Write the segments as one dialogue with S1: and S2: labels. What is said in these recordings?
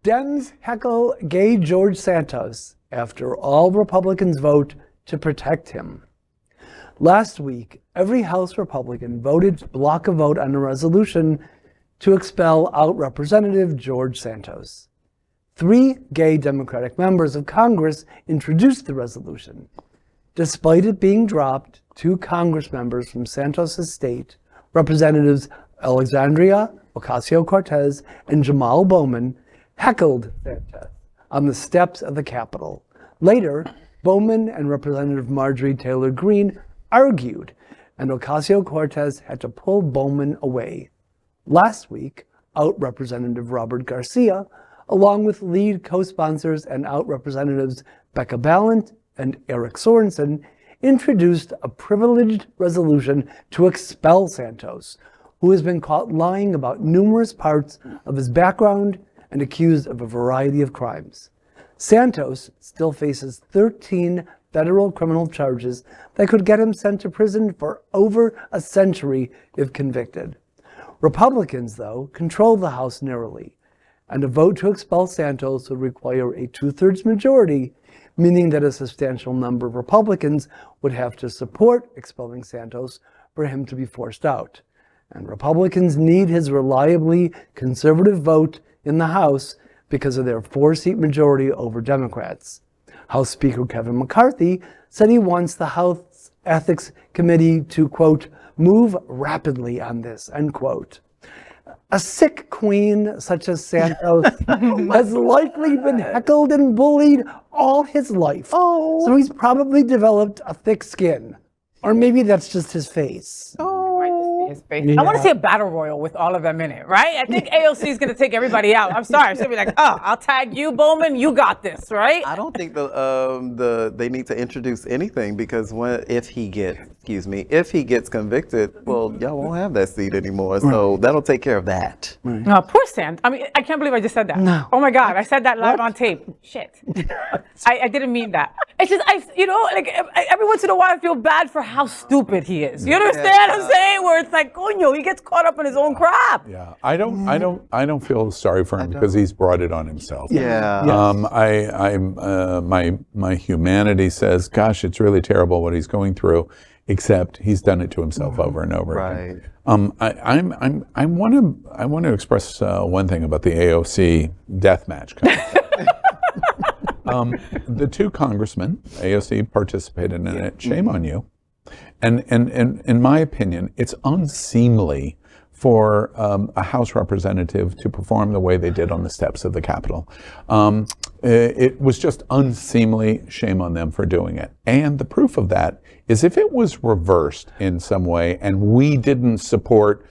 S1: Dems heckle gay George Santos after all Republicans vote to protect him. Last week, every House Republican voted to block a vote on a resolution to expel out Representative George Santos. 3 gay Democratic members of Congress introduced the resolution. Despite it being dropped, 2 Congress members from Santos' state, Representatives Alexandria, Ocasio-Cortez, and Jamaal Bowman, heckled Santos on the steps of the Capitol. Later, Bowman and Representative Marjorie Taylor Greene argued, and Ocasio-Cortez had to pull Bowman away. Last week, out Representative Robert Garcia, along with lead co-sponsors and out Representatives Becca Balint and Eric Sorensen, introduced a privileged resolution to expel Santos, who has been caught lying about numerous parts of his background and accused of a variety of crimes. Santos still faces 13 federal criminal charges that could get him sent to prison for over a century if convicted. Republicans, though, control the House narrowly, and a vote to expel Santos would require a 2/3 majority, meaning that a substantial number of Republicans would have to support expelling Santos for him to be forced out. And Republicans need his reliably conservative vote in the House because of their 4-seat majority over Democrats. House Speaker Kevin McCarthy said he wants the House Ethics Committee to, quote, move rapidly on this, end quote. A sick queen such as Santos has likely been heckled and bullied all his life. So he's probably developed a thick skin. Or maybe that's just his face.
S2: His face. Yeah. I want to see a battle royal with all of them in it, right? I think AOC is going to take everybody out. I'm sorry. She'll be like, oh, I'll tag you, Bowman. You got this, right?
S3: I don't think they need to introduce anything because if he gets convicted, well, y'all won't have that seat anymore. So that'll take care of that.
S2: Right. No, poor Santos. I mean, I can't believe I just said that.
S1: No.
S2: Oh my God, I said that live on tape. Shit. I didn't mean that. It's just, every once in a while I feel bad for how stupid he is. You understand what I'm saying? Where it's like, coño, he gets caught up in his own crap.
S4: Yeah, I don't feel sorry for him because he's brought it on himself.
S3: Yeah.
S4: My humanity says, gosh, it's really terrible what he's going through, except he's done it to himself over and over again. I want to express one thing about the AOC death match. The 2 congressmen, AOC participated in it. Shame on you. And in my opinion, it's unseemly for a House representative to perform the way they did on the steps of the Capitol. It was just unseemly. Shame on them for doing it. And the proof of that is if it was reversed in some way and we didn't support,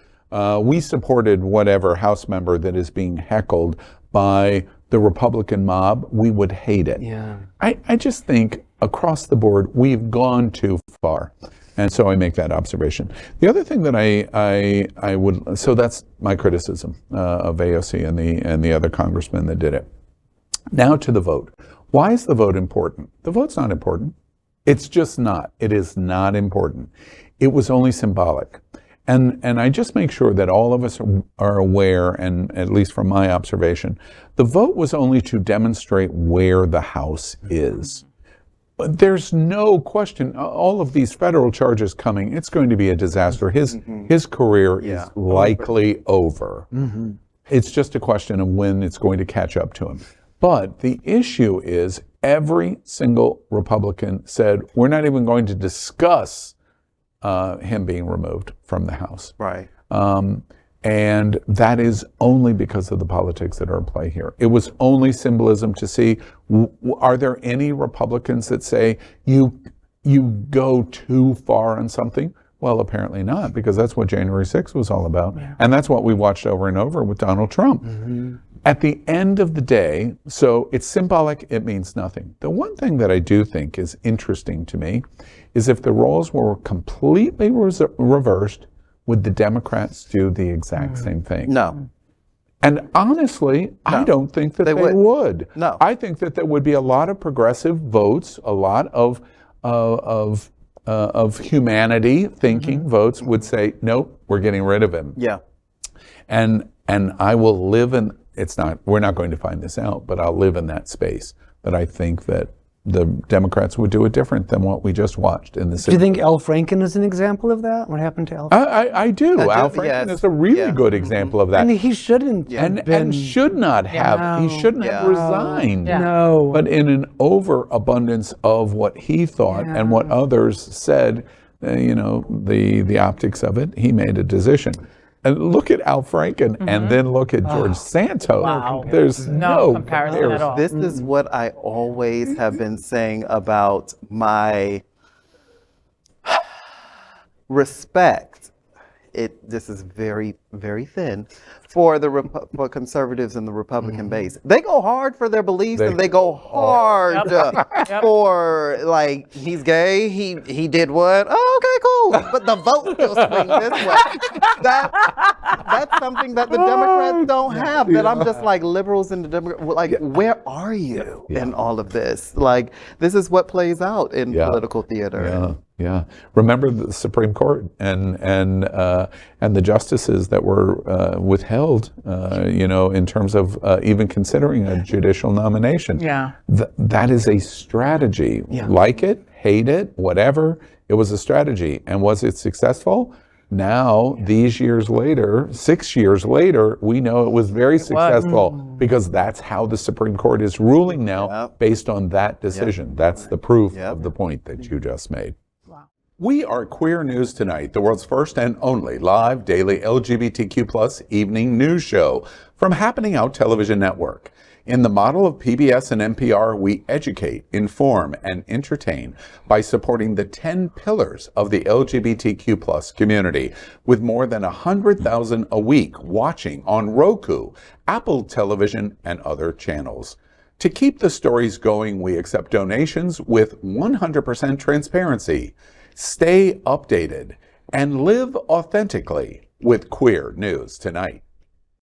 S4: we supported whatever House member that is being heckled by the Republican mob, we would hate it.
S1: Yeah.
S4: I just think across the board, we've gone too far. And so I make that observation. The other thing that I would, so that's my criticism of AOC and the other congressmen that did it. Now to the vote. Why is the vote important? The vote's not important. It's just not. It is not important. It was only symbolic. And I just make sure that all of us are aware, and at least from my observation, the vote was only to demonstrate where the House is. But there's no question, all of these federal charges coming, it's going to be a disaster. His career is likely over. It's just a question of when it's going to catch up to him. But the issue is every single Republican said, we're not even going to discuss him being removed from the House.
S3: Right.
S4: And that is only because of the politics that are at play here. It was only symbolism to see, are there any Republicans that say you go too far on something? Well, apparently not, because that's what January 6th was all about. Yeah. And that's what we watched over and over with Donald Trump. At the end of the day, so it's symbolic, it means nothing. The one thing that I do think is interesting to me is if the roles were completely reversed, would the Democrats do the exact same thing?
S3: No.
S4: And honestly, no. I don't think that they would.
S3: No.
S4: I think that there would be a lot of progressive votes, a lot of humanity thinking votes would say, nope, we're getting rid of him.
S3: Yeah.
S4: And I will live in we're not going to find this out, but I'll live in that space, that I think that the Democrats would do it different than what we just watched in the
S1: Do you think Al Franken is an example of that? What happened to Al Franken?
S4: I do. Al Franken is a really good example of that.
S1: And he shouldn't
S4: and should not have. He shouldn't have resigned.
S1: No.
S4: But in an overabundance of what he thought and what others said, the optics of it, he made a decision. And look at Al Franken, and then look at George Santos.
S2: Wow.
S4: There's no
S2: comparison at all.
S3: This is what I always have been saying about my respect. This is very, very thin for for conservatives in the Republican base. They go hard for their beliefs, and they go hard for, like, he's gay, he did what? Oh, okay, cool. But the vote still swing this way. That's something that the Democrats don't have. That I'm just like, liberals and the Democrats, like, where are you in all of this? Like, this is what plays out in political theater.
S4: Yeah. Remember the Supreme Court and the justices that were withheld, in terms of even considering a judicial nomination.
S2: Yeah.
S4: That is a strategy. Like it, hate it, whatever. It was a strategy. And was it successful? Now, these years later, 6 years later, we know it was very successful because that's how the Supreme Court is ruling now based on that decision. That's the proof of the point that you just made. We are Queer News Tonight, the world's first and only live daily LGBTQ+ evening news show from Happening Out Television Network. In the model of PBS and NPR, we educate, inform, and entertain by supporting the 10 pillars of the LGBTQ+ community, with more than 100,000 a week watching on Roku, Apple Television, and other channels. To keep the stories going, we accept donations with 100% transparency. Stay updated and live authentically with Queer News Tonight.